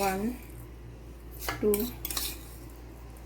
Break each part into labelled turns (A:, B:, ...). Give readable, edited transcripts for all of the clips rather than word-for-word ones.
A: 1 2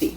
A: 3